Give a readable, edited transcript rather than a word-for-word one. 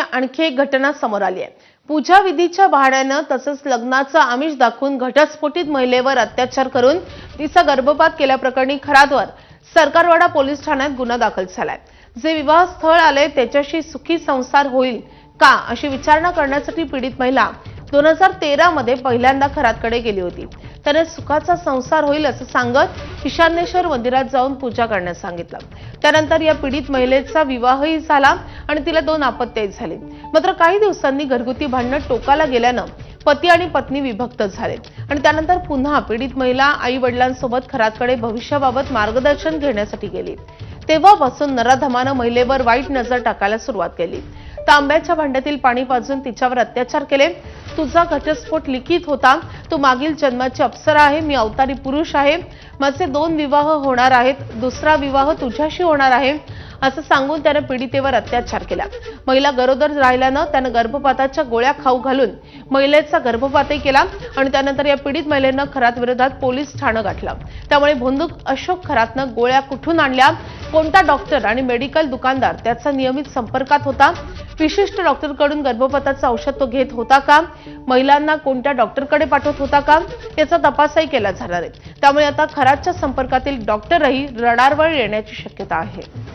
आणखी एक घटना समोर आली आहे। पूजा विधीच्या बहाण्यानं तसंच लग्नाचं आमिष दाखवून घटस्फोटित महिलेवर अत्याचार करून तिचा गर्भपात केल्याप्रकरणी खरातवर सरकारवाडा पोलीस ठाण्यात गुन्हा दाखल झालाय। जे विवाह स्थळ आले त्याच्याशी सुखी संसार होईल का अशी विचारणा करण्यासाठी पीडित महिला 2013 मध्ये पहिल्यांदा खरातकडे गेली होती। त्याने सुखाचा संसार होईल असं सांगत ईशान्येश्वर मंदिरात जाऊन पूजा करण्यास सांगितलं। त्यानंतर या पीडित महिलेचा विवाहही झाला आणि तिला 2 अपत्ये झाली। मात्र काही दिवसांनी घरगुती भांडण टोकाला गेल्यानं पती आणि पत्नी विभक्त झाले आणि त्यानंतर पुन्हा पीडित महिला आई-वडिलांसोबत खरातकडे भविष्याबाबत मार्गदर्शन घेण्यासाठी गेली। तेव्हापासून नराधमानं महिलेवर वाईट नजर टाकायला सुरुवात केली। तांब्याच्या भांड्यातील पाणी पाजून तिच्यावर अत्याचार केले। तुझा घटस्फोट लिखित होता, तू मागील जन्माची अप्सरा आहे, मी अवतारी पुरुष आहे, माझे 2 विवाह होणार आहेत, दुसरा विवाह तुझ्याशी होणार आहे असं सांगून त्याने पीडितेवर अत्याचार केला। महिला गरोदर राहिल्यानं त्याने गर्भपाताच्या गोळ्या खाऊ घालून महिलेचा गर्भपातही केला आणि त्यानंतर या पीडित महिलेनं खरात विरोधात पोलीस ठाणं गाठलं। त्यामुळे भोंदूक अशोक खरातनं गोळ्या कुठून आणल्या, कोणता डॉक्टर आणि मेडिकल दुकानदार त्याचा नियमित संपर्कात होता, विशिष्ट डॉक्टरकडून गर्भपाताचं औषध तो घेत होता का, महिलांना कोणत्या डॉक्टरकडे पाठवत होता का याचा तपासही केला जाणार आहे। त्यामुळे आता खरातच्या संपर्कातील डॉक्टरही रडारवर येण्याची शक्यता आहे।